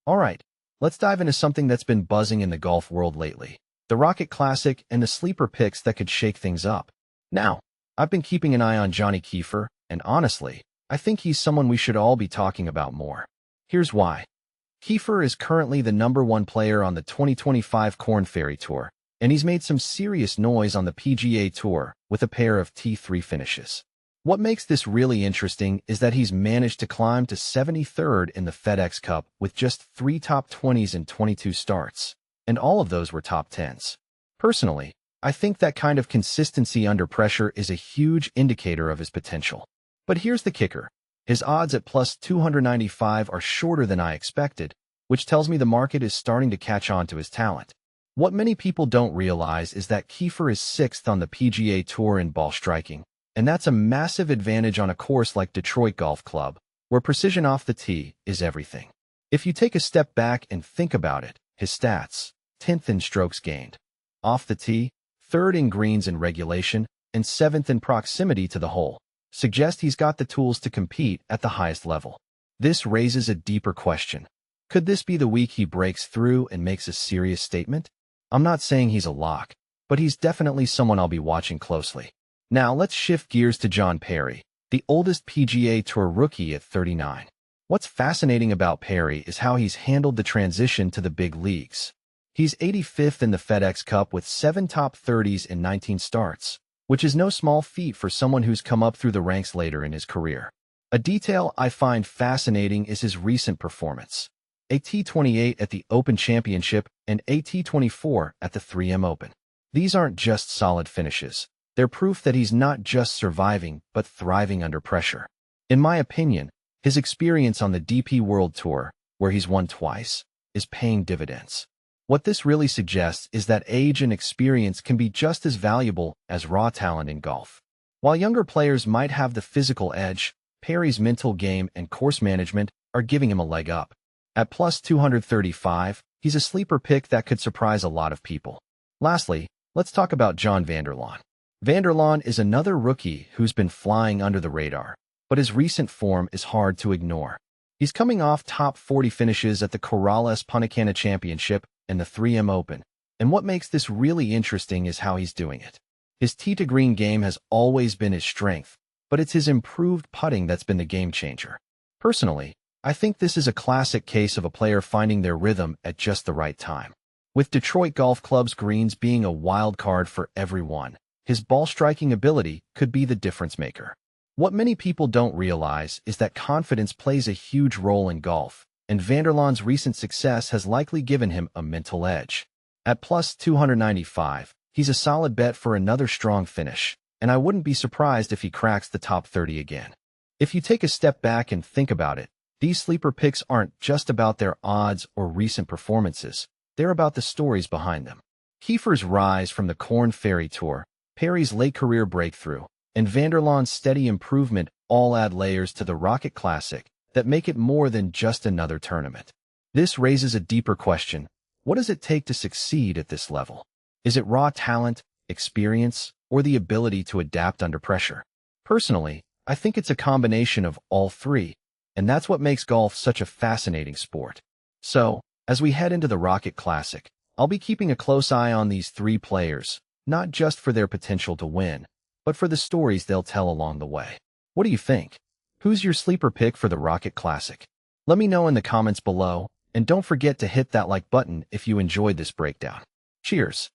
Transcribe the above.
Alright, let's dive into something that's been buzzing in the golf world lately. The Rocket Classic and the sleeper picks that could shake things up. Now, I've been keeping an eye on Johnny Keefer, and honestly, I think he's someone we should all be talking about more. Here's why. Keefer is currently the #1 player on the 2025 Korn Ferry Tour, and he's made some serious noise on the PGA Tour with a pair of T3 finishes. What makes this really interesting is that he's managed to climb to 73rd in the FedExCup with just 3 top 20s in 22 starts, and all of those were top 10s. Personally, I think that kind of consistency under pressure is a huge indicator of his potential. But here's the kicker. His odds at plus 295 are shorter than I expected, which tells me the market is starting to catch on to his talent. What many people don't realize is that Keefer is 6th on the PGA Tour in ball striking, and that's a massive advantage on a course like Detroit Golf Club, where precision off the tee is everything. If you take a step back and think about it, his stats: 10th in strokes gained off the tee, 3rd in greens in regulation, and 7th in proximity to the hole, suggest he's got the tools to compete at the highest level. This raises a deeper question. Could this be the week he breaks through and makes a serious statement? I'm not saying he's a lock, but he's definitely someone I'll be watching closely. Now let's shift gears to John Parry, the oldest PGA Tour rookie at 39. What's fascinating about Parry is how he's handled the transition to the big leagues. He's 85th in the FedExCup with 7 top 30s in 19 starts, which is no small feat for someone who's come up through the ranks later in his career. A detail I find fascinating is his recent performance. A T28 at the Open Championship and a T24 at the 3M Open. These aren't just solid finishes. They're proof that he's not just surviving, but thriving under pressure. In my opinion, his experience on the DP World Tour, where he's won twice, is paying dividends. What this really suggests is that age and experience can be just as valuable as raw talent in golf. While younger players might have the physical edge, Parry's mental game and course management are giving him a leg up. At plus 235, he's a sleeper pick that could surprise a lot of people. Lastly, let's talk about John VanDerLaan. VanDerLaan is another rookie who's been flying under the radar, but his recent form is hard to ignore. He's coming off top 40 finishes at the Corales Puntacana Championship and the 3M Open, and what makes this really interesting is how he's doing it. His tee-to-green game has always been his strength, but it's his improved putting that's been the game changer. Personally, I think this is a classic case of a player finding their rhythm at just the right time. With Detroit Golf Club's greens being a wild card for everyone, his ball-striking ability could be the difference maker. What many people don't realize is that confidence plays a huge role in golf, and VanDerLaan's recent success has likely given him a mental edge. At plus 295, he's a solid bet for another strong finish, and I wouldn't be surprised if he cracks the top 30 again. If you take a step back and think about it, these sleeper picks aren't just about their odds or recent performances, they're about the stories behind them. Keefer's rise from the Korn Ferry Tour, Parry's late career breakthrough, and VanDerLaan's steady improvement all add layers to the Rocket Classic that make it more than just another tournament. This raises a deeper question. What does it take to succeed at this level? Is it raw talent, experience, or the ability to adapt under pressure? Personally, I think it's a combination of all three, and that's what makes golf such a fascinating sport. So, as we head into the Rocket Classic, I'll be keeping a close eye on these 3 players, not just for their potential to win, but for the stories they'll tell along the way. What do you think? Who's your sleeper pick for the Rocket Classic? Let me know in the comments below, and don't forget to hit that like button if you enjoyed this breakdown. Cheers!